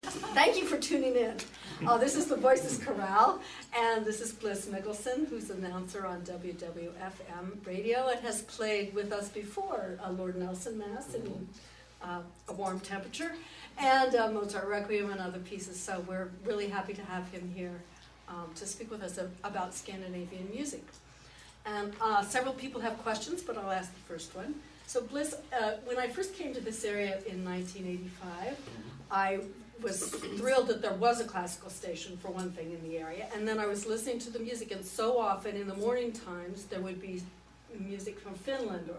Thank you for tuning in. This is the Voices Chorale, and this is Bliss Michelson, who's announcer on WWFM radio and has played with us before Lord Nelson Mass in A Warm Temperature, and Mozart Requiem and other pieces, so we're really happy to have him here to speak with us about Scandinavian music. And several people have questions, but I'll ask the first one. So Bliss, when I first came to this area in 1985, I was thrilled that there was a classical station, for one thing, in the area, and then I was listening to the music, and so often in the morning times there would be music from Finland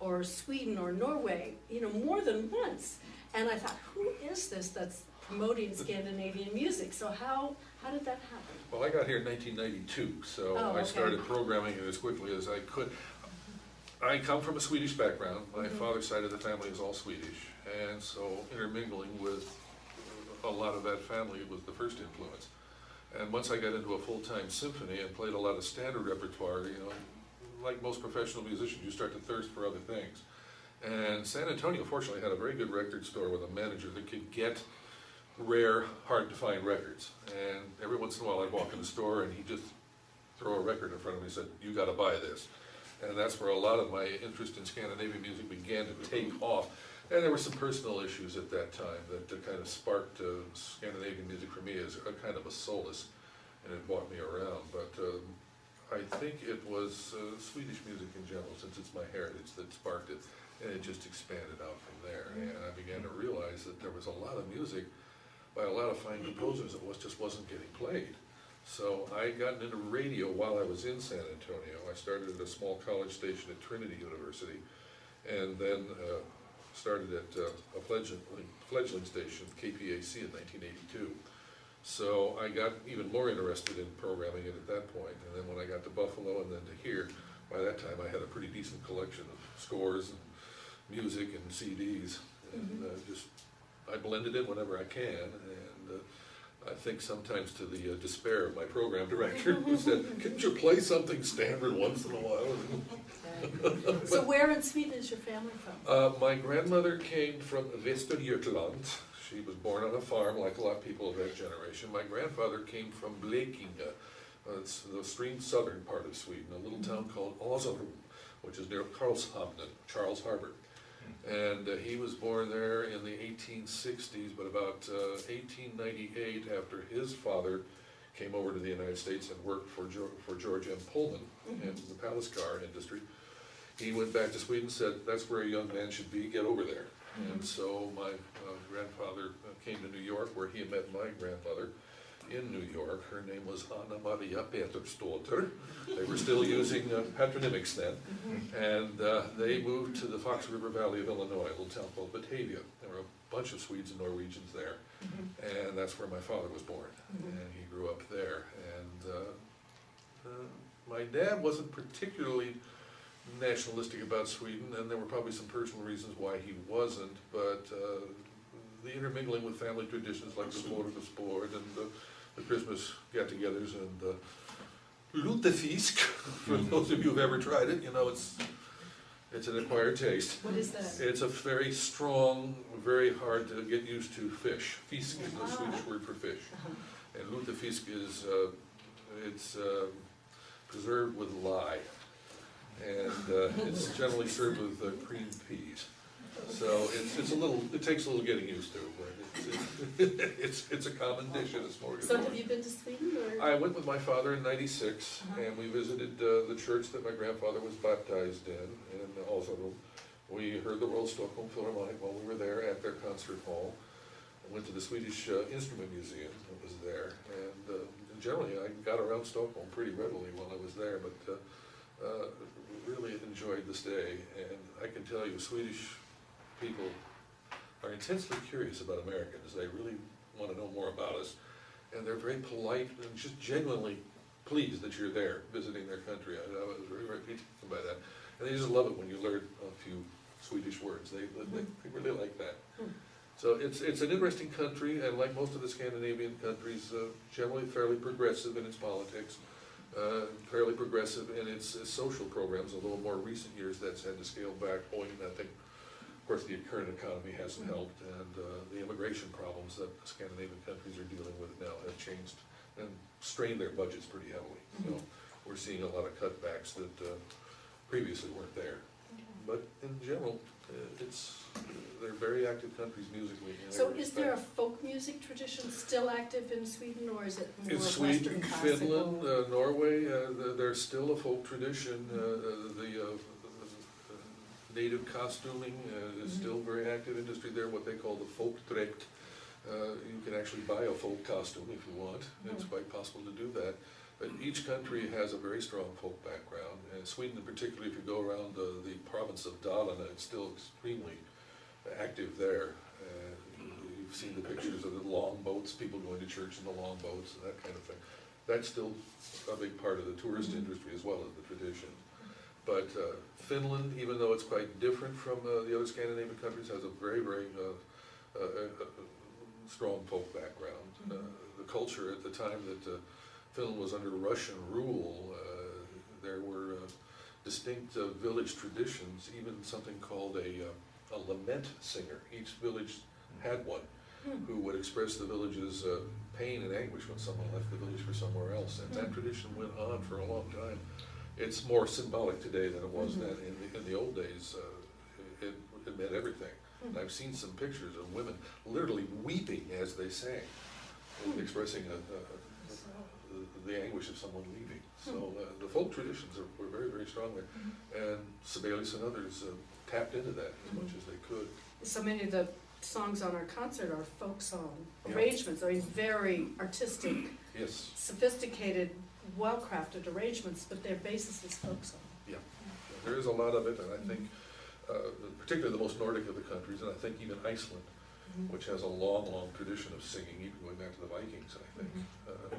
or Sweden or Norway, you know, more than once. And I thought, who is this that's promoting Scandinavian music? So how did that happen? Well, I got here in 1992, so I started programming it as quickly as I could. I come from a Swedish background. My father's side of the family is all Swedish, and so intermingling with a lot of that family was the first influence. And once I got into a full-time symphony and played a lot of standard repertoire, you know, like most professional musicians, you start to thirst for other things. And San Antonio, fortunately, had a very good record store with a manager that could get rare, hard-to-find records. And every once in a while I'd walk in the store and he'd just throw a record in front of me and said, "You got to buy this." And that's where a lot of my interest in Scandinavian music began to take off. And there were some personal issues at that time that kind of sparked Scandinavian music for me as a kind of a solace, and it brought me around. But I think it was Swedish music in general, since it's my heritage, that sparked it, and it just expanded out from there. And I began to realize that there was a lot of music by a lot of fine composers that just wasn't getting played. So I got into radio while I was in San Antonio. I started at a small college station at Trinity University, and then started at a fledgling station, KPAC, in 1982. So I got even more interested in programming it at that point. And then when I got to Buffalo and then to here, by that time I had a pretty decent collection of scores and music and CDs. And I blend it in whenever I can. And I think sometimes to the despair of my program director, who said, "Can't you play something standard once in a while?" So where in Sweden is your family from? My grandmother came from Västergötland. She was born on a farm, like a lot of people of that generation. My grandfather came from Blekinge. It's the extreme southern part of Sweden, a little town called Asarum, which is near Karlshamn, Charles Harbor. And he was born there in the 1860s, but about 1898, after his father came over to the United States and worked for George M. Pullman in the palace car industry, he went back to Sweden and said, "That's where a young man should be, get over there." And so my grandfather came to New York, where he met my grandmother in New York. Her name was Anna Maria Petersdotter. They were still using patronymics then. And they moved to the Fox River Valley of Illinois, a little town called Batavia. There were a bunch of Swedes and Norwegians there. And that's where my father was born. And he grew up there. And my dad wasn't particularly nationalistic about Sweden, and there were probably some personal reasons why he wasn't, but the intermingling with family traditions like the Morgensport and the Christmas get-togethers and the lutefisk, for those of you who've ever tried it, you know, it's an acquired taste. What is that? It's a very strong, very hard to get used to fish. Fisk is the Swedish word for fish. And lutefisk is, it's preserved with lye. And it's generally served with creamed peas. So it's a little, it takes a little getting used to, but it's a common dish at a smorgasbord. So have you been to Sweden? Or? I went with my father in '96, and we visited the church that my grandfather was baptized in also we heard the Royal Stockholm Philharmonic while we were there at their concert hall. I went to the Swedish Instrument Museum that was there, and generally I got around Stockholm pretty readily while I was there, but really enjoyed the stay. And I can tell you, Swedish people are intensely curious about Americans. They really want to know more about us. And they're very polite and just genuinely pleased that you're there visiting their country. I was very, very taken by that. And they just love it when you learn a few Swedish words. They really like that. So it's an interesting country, and like most of the Scandinavian countries, generally fairly progressive in its politics, fairly progressive in its social programs, although in more recent years that's had to scale back, owing, I think, course, the current economy hasn't helped, and the immigration problems that the Scandinavian countries are dealing with now have changed and strained their budgets pretty heavily. So we're seeing a lot of cutbacks that previously weren't there. But in general, they're very active countries musically. So is there a folk music tradition still active in Sweden, or is it more In Western Sweden, classical? Finland, Norway, there's still a folk tradition. The native costuming is still very active industry there, what they call the folkdräkt. You can actually buy a folk costume if you want. It's quite possible to do that. But each country has a very strong folk background, and Sweden in particular, if you go around the province of Dalarna, it's still extremely active there. You've seen the pictures of the long boats, people going to church in the long boats, and that kind of thing. That's still a big part of the tourist industry as well as the tradition. But Finland, even though it's quite different from the other Scandinavian countries, has a very, very strong folk background. The culture at the time that Finland was under Russian rule, there were distinct village traditions, even something called a lament singer. Each village had one who would express the village's pain and anguish when someone left the village for somewhere else. And that tradition went on for a long time. It's more symbolic today than it was then. In the old days, it meant everything. And I've seen some pictures of women literally weeping as they sang, expressing the anguish of someone leaving. So the folk traditions were very, very strong there. And Sibelius and others tapped into that as much as they could. So many of the songs on our concert are folk song arrangements. I mean, very artistic, sophisticated, well-crafted arrangements, but their basis is folk song. Yeah, there is a lot of it, and I think particularly the most Nordic of the countries, and I think even Iceland, which has a long, long tradition of singing, even going back to the Vikings, I think,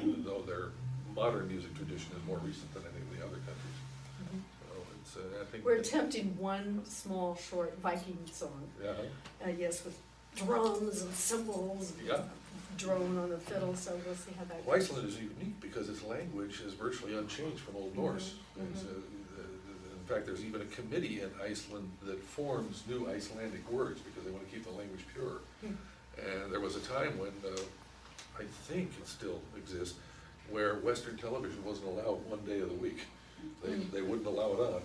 even though their modern music tradition is more recent than any of the other countries. So it's, I think we're attempting one small, short Viking song. Yes, with drums and cymbals and drone on the fiddle, so we'll see how that goes. Iceland is unique because its language is virtually unchanged from Old Norse. In fact, there's even a committee in Iceland that forms new Icelandic words because they want to keep the language pure. And there was a time when, I think it still exists, where Western television wasn't allowed one day of the week. They wouldn't allow it on.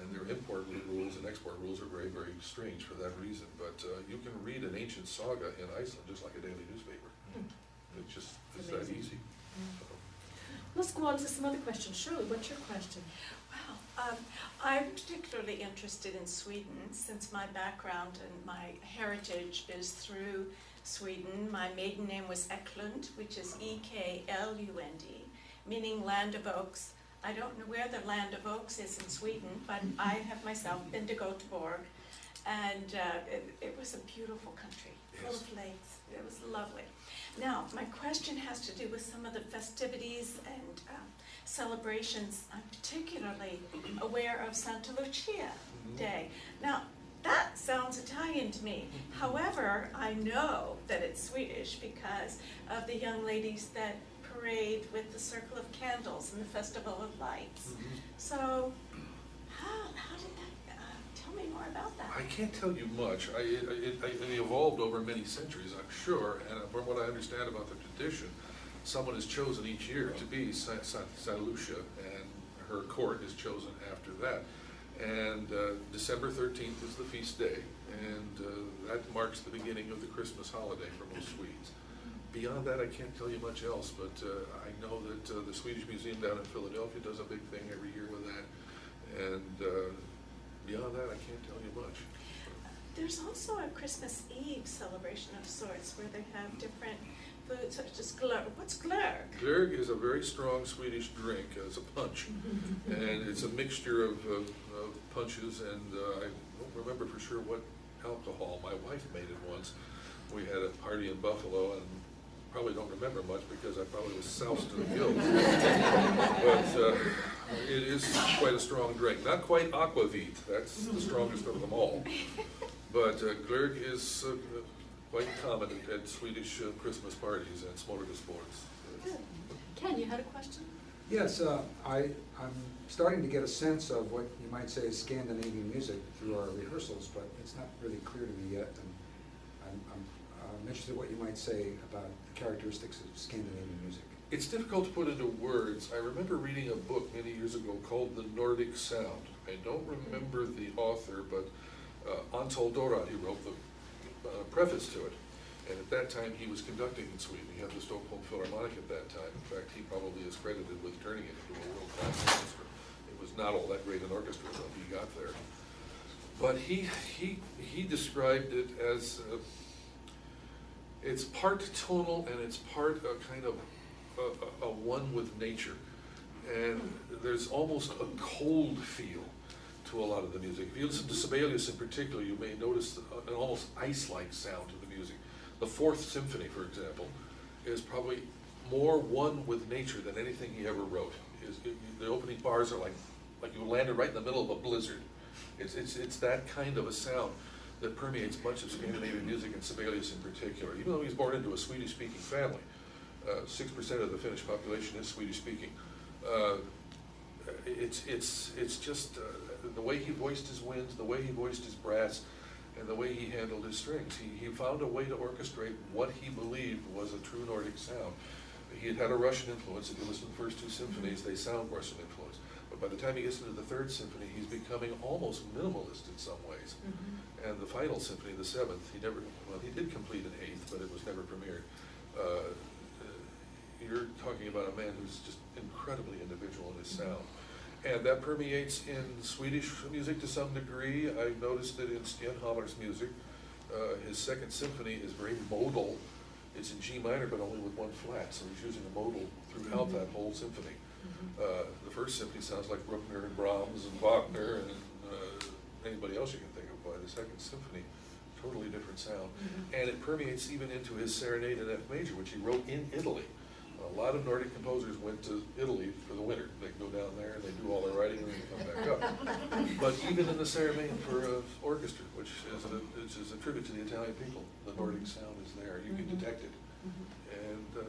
And their import rules and export rules are very, very strange for that reason. But you can read an ancient saga in Iceland just like a daily newspaper. It's that easy. Let's go on to some other questions. Shirley, what's your question? Wow. I'm particularly interested in Sweden since my background and my heritage is through Sweden. My maiden name was Eklund, which is E-K-L-U-N-D, meaning land of oaks. I don't know where the land of oaks is in Sweden, but I have myself been to Göteborg, and it was a beautiful country, full of lakes. It was lovely. Now, my question has to do with some of the festivities and celebrations. I'm particularly aware of Santa Lucia Day. Now, that sounds Italian to me. However, I know that it's Swedish because of the young ladies that parade with the circle of candles and the festival of lights. So, how did that, tell me more about that. I can't tell you much. It evolved over many centuries, I'm sure, and from what I understand about the tradition, someone is chosen each year to be Santa Lucia, and her court is chosen after that. And December 13th is the feast day, and that marks the beginning of the Christmas holiday for most Swedes. Beyond that, I can't tell you much else, but I know that the Swedish Museum down in Philadelphia does a big thing every year with that, and beyond that, I can't tell you much. There's also a Christmas Eve celebration of sorts where they have different foods such as glögg. What's glögg? Glögg is a very strong Swedish drink. It's a punch, and it's a mixture of punches, and I don't remember for sure what alcohol. My wife made it once. We had a party in Buffalo, and probably don't remember much because I probably was soused to the gills. But it is quite a strong drink. Not quite aquavit, that's the strongest of them all. But glögg is quite common at Swedish Christmas parties and smorgasbords. Good. Ken, you had a question? Yes, I'm starting to get a sense of what you might say is Scandinavian music through our rehearsals, but it's not really clear to me yet. And I'm interested in what you might say about the characteristics of Scandinavian music. It's difficult to put into words. I remember reading a book many years ago called The Nordic Sound. I don't remember the author, but Antal Dorad, he wrote the preface to it. And at that time, he was conducting in Sweden. He had the Stockholm Philharmonic at that time. In fact, he probably is credited with turning it into a world-class orchestra. It was not all that great an orchestra until he got there. But he described it as it's part tonal and it's part a kind of a one with nature. And there's almost a cold feel to a lot of the music. If you listen to Sibelius in particular, you may notice an almost ice-like sound to the music. The Fourth Symphony, for example, is probably more one with nature than anything he ever wrote. The opening bars are like you landed right in the middle of a blizzard. It's that kind of a sound that permeates much of Scandinavian music, and Sibelius in particular. Even though he was born into a Swedish-speaking family, 6% of the Finnish population is Swedish-speaking. It's just the way he voiced his winds, the way he voiced his brass, and the way he handled his strings. He found a way to orchestrate what he believed was a true Nordic sound. He had a Russian influence. If you listen to the first two symphonies, they sound Russian influence. But by the time he gets into the third symphony, he's becoming almost minimalist in some ways. And the final symphony, the seventh, he did complete an eighth, but it was never premiered. You're talking about a man who's just incredibly individual in his sound. And that permeates in Swedish music to some degree. I've noticed that in Stenhammar's music, his second symphony is very modal. It's in G minor, but only with one flat, so he's using a modal throughout that whole symphony. The first symphony sounds like Bruckner and Brahms and Wagner and anybody else you can think of. By the second symphony, totally different sound. And it permeates even into his Serenade in F major, which he wrote in Italy. A lot of Nordic composers went to Italy for the winter. They go down there and they do all their writing and then they come back up. But even in the Serenade for orchestra, which is a tribute to the Italian people, the Nordic sound is there. You can detect it. And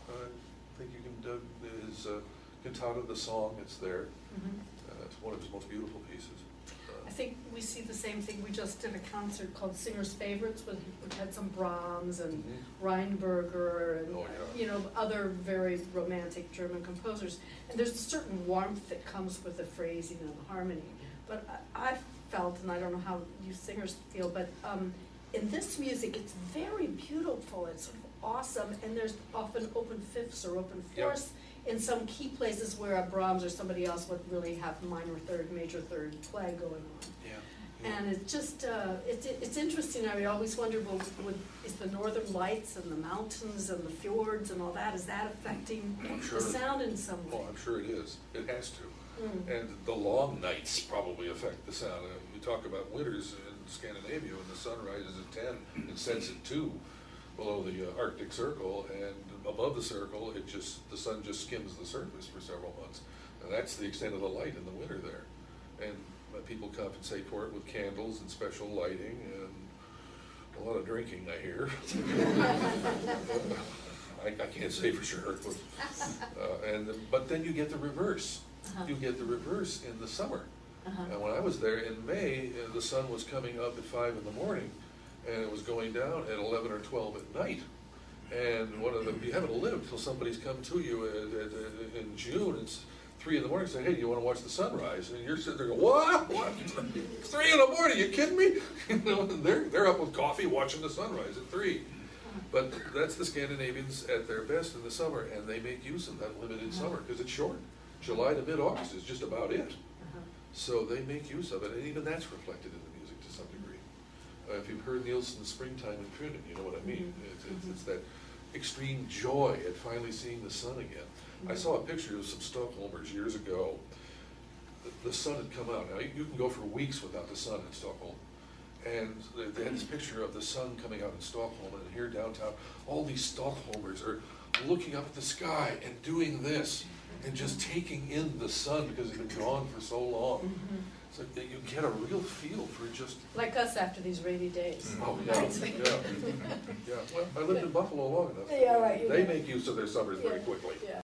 I think you can, his cantata, the song, it's there. It's one of his most beautiful pieces. I think we see the same thing. We just did a concert called Singer's Favorites, which had some Brahms and Reinberger and you know, other very romantic German composers. And there's a certain warmth that comes with the phrasing and the harmony. But I felt, and I don't know how you singers feel, but in this music, it's very beautiful. It's sort of awesome, and there's often open fifths or open fourths. In some key places where a Brahms or somebody else would really have minor third, major third play going on. And it's just, it's interesting. I always wondered, well, is the northern lights and the mountains and the fjords and all that, is that affecting the sound in some way? Oh, I'm sure it is. It has to. And the long nights probably affect the sound. We talk about winters in Scandinavia when the sun rises at 10 and sets at 2 below the Arctic Circle, and above the circle, the sun just skims the surface for several months. And that's the extent of the light in the winter there. And people compensate for it with candles and special lighting and a lot of drinking, I hear. I can't say for sure. But then you get the reverse. You get the reverse in the summer. And when I was there in May, the sun was coming up at 5 in the morning, and it was going down at 11 or 12 at night. And you haven't lived till somebody's come to you in June. It's 3 in the morning, saying, "Hey, do you want to watch the sunrise?" And you're sitting there going, "What? 3 in the morning? You kidding me?" You know, and they're up with coffee watching the sunrise at 3. But that's the Scandinavians at their best in the summer, and they make use of that limited summer because it's short. July to mid-August is just about it. So they make use of it, and even that's reflected in the music to some degree. If you've heard Nielsen's Springtime in Funen, you know what I mean. It's that extreme joy at finally seeing the sun again. I saw a picture of some Stockholmers years ago. The sun had come out. Now, you can go for weeks without the sun in Stockholm. And they had this picture of the sun coming out in Stockholm, and here downtown, all these Stockholmers are looking up at the sky and doing this, and just taking in the sun because it's been gone for so long. So you get a real feel for just... Like us after these rainy days. Oh, yeah, yeah. Well, I lived in Buffalo long enough. Yeah, right. They make use of their summers very quickly. Yeah.